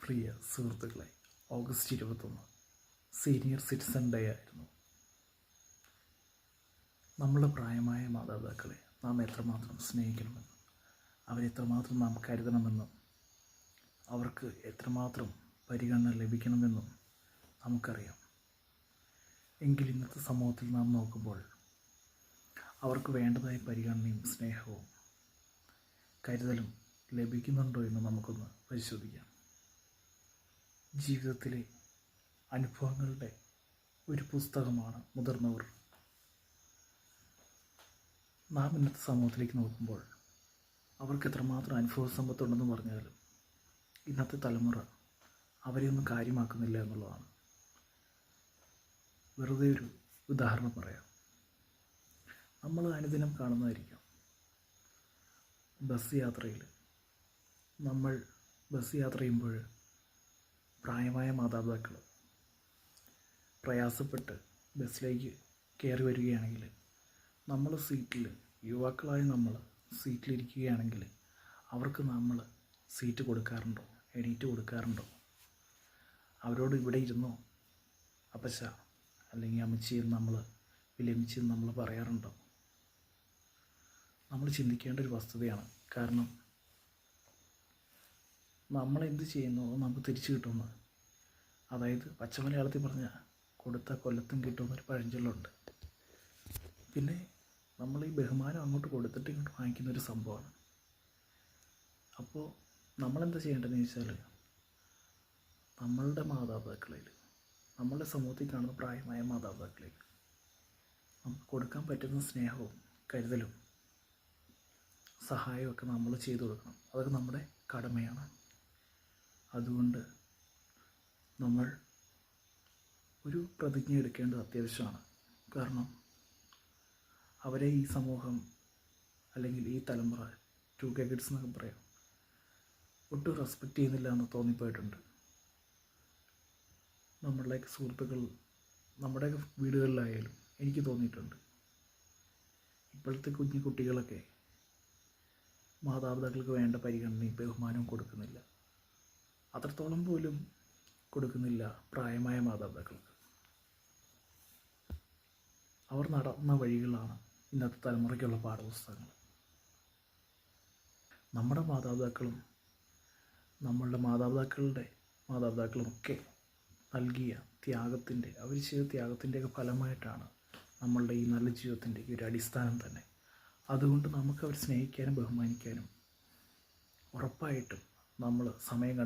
പ്രിയ സുഹൃത്തുക്കളെ, August 21 senior citizen day ആയിരുന്നു. നമ്മുടെ പ്രായമായ മാതാപിതാക്കളെ നാം എത്രമാത്രം സ്നേഹിക്കണമെന്നും അവരെത്രമാത്രം നാം കരുതണമെന്നും അവർക്ക് എത്രമാത്രം പരിഗണന ലഭിക്കണമെന്നും നമുക്കറിയാം. എങ്കിൽ ഇന്നത്തെ സമൂഹത്തിൽ നാം നോക്കുമ്പോൾ അവർക്ക് വേണ്ടതായ പരിഗണനയും സ്നേഹവും കരുതലും ലഭിക്കുന്നുണ്ടോ എന്ന് നമുക്കൊന്ന് പരിശോധിക്കാം. ജീവിതത്തിലെ അനുഭവങ്ങളുടെ ഒരു പുസ്തകമാണ് മുതിർന്നവർ. നാം ഇന്നത്തെ സമൂഹത്തിലേക്ക് നോക്കുമ്പോൾ അവർക്ക് എത്രമാത്രം അനുഭവ സമ്പത്തുണ്ടെന്ന് പറഞ്ഞാലും ഇന്നത്തെ തലമുറ അവരെയൊന്നും കാര്യമാക്കുന്നില്ല എന്നുള്ളതാണ്. വെറുതെ ഒരു ഉദാഹരണം പറയാം. നമ്മൾ അനുദിനം കാണുന്നതായിരിക്കാം, ബസ് യാത്രയിൽ നമ്മൾ ബസ് യാത്ര ചെയ്യുമ്പോൾ പ്രായമായ മാതാപിതാക്കൾ പ്രയാസപ്പെട്ട് ബസ്സിലേക്ക് കയറി വരികയാണെങ്കിൽ നമ്മൾ സീറ്റിൽ, യുവാക്കളായ നമ്മൾ സീറ്റിലിരിക്കുകയാണെങ്കിൽ അവർക്ക് നമ്മൾ സീറ്റ് കൊടുക്കാറുണ്ടോ, എണീറ്റ് കൊടുക്കാറുണ്ടോ? അവരോട് ഇവിടെ ഇരുന്നോ അപ്പച്ച അല്ലെങ്കിൽ അമ്മച്ചിയെന്ന് നമ്മൾ വിലമിച്ചെന്ന് നമ്മൾ പറയാറുണ്ടോ? നമ്മൾ ചിന്തിക്കേണ്ട ഒരു വസ്തുതയാണ്. കാരണം നമ്മളെന്ത് ചെയ്യുന്നു നമുക്ക് തിരിച്ചു കിട്ടുമെന്ന്, അതായത് പച്ച മലയാളത്തിൽ പറഞ്ഞാൽ കൊടുത്ത കൊല്ലത്തും കിട്ടുമെന്നൊരു പഴഞ്ചൊല്ലുണ്ട്. പിന്നെ നമ്മൾ ഈ ബഹുമാനം അങ്ങോട്ട് കൊടുത്തിട്ട് ഇങ്ങോട്ട് വാങ്ങിക്കുന്നൊരു സംഭവമാണ്. അപ്പോൾ നമ്മളെന്താ ചെയ്യേണ്ടതെന്ന് ചോദിച്ചാൽ, നമ്മളുടെ മാതാപിതാക്കളിൽ, നമ്മളുടെ സമൂഹത്തിൽ കാണുന്ന പ്രായമായ മാതാപിതാക്കളിൽ നമുക്ക് കൊടുക്കാൻ പറ്റുന്ന സ്നേഹവും കരുതലും സഹായമൊക്കെ നമ്മൾ ചെയ്തു കൊടുക്കണം. അതൊക്കെ നമ്മുടെ കടമയാണ്. അതുകൊണ്ട് നമ്മൾ ഒരു പ്രതിജ്ഞ എടുക്കേണ്ടത് അത്യാവശ്യമാണ്. കാരണം അവരെ ഈ സമൂഹം അല്ലെങ്കിൽ ഈ തലമുറ 2K കിഡ്സ് എന്നൊക്കെ പറയാം, ഒട്ടും റെസ്പെക്റ്റ് ചെയ്യുന്നില്ല എന്ന് തോന്നിപ്പോയിട്ടുണ്ട്. നമ്മളുടെയൊക്കെ സുഹൃത്തുക്കൾ, നമ്മുടെയൊക്കെ വീടുകളിലായാലും എനിക്ക് തോന്നിയിട്ടുണ്ട്. ഇപ്പോഴത്തെ കുഞ്ഞു കുട്ടികളൊക്കെ മാതാപിതാക്കൾക്ക് വേണ്ട പരിഗണനയും ബഹുമാനവും കൊടുക്കുന്നില്ല. അത്രത്തോളം പോലും കൊടുക്കുന്നില്ല പ്രായമായ മാതാപിതാക്കൾക്ക്. അവർ നടന്ന വഴികളാണ് ഇന്നത്തെ തലമുറയ്ക്കുള്ള പാഠപുസ്തകങ്ങൾ. നമ്മുടെ മാതാപിതാക്കളും നമ്മളുടെ മാതാപിതാക്കളുമൊക്കെ നൽകിയ ത്യാഗത്തിൻ്റെ, അവർ ചെയ്ത ത്യാഗത്തിൻ്റെയൊക്കെ ഫലമായിട്ടാണ് നമ്മളുടെ ഈ നല്ല ജീവിതത്തിൻ്റെ ഒരു അടിസ്ഥാനം തന്നെ. അതുകൊണ്ട് നമുക്ക് അവരെ സ്നേഹിക്കാനും ബഹുമാനിക്കാനും ഉറപ്പായിട്ടും നമ്മൾ സമയം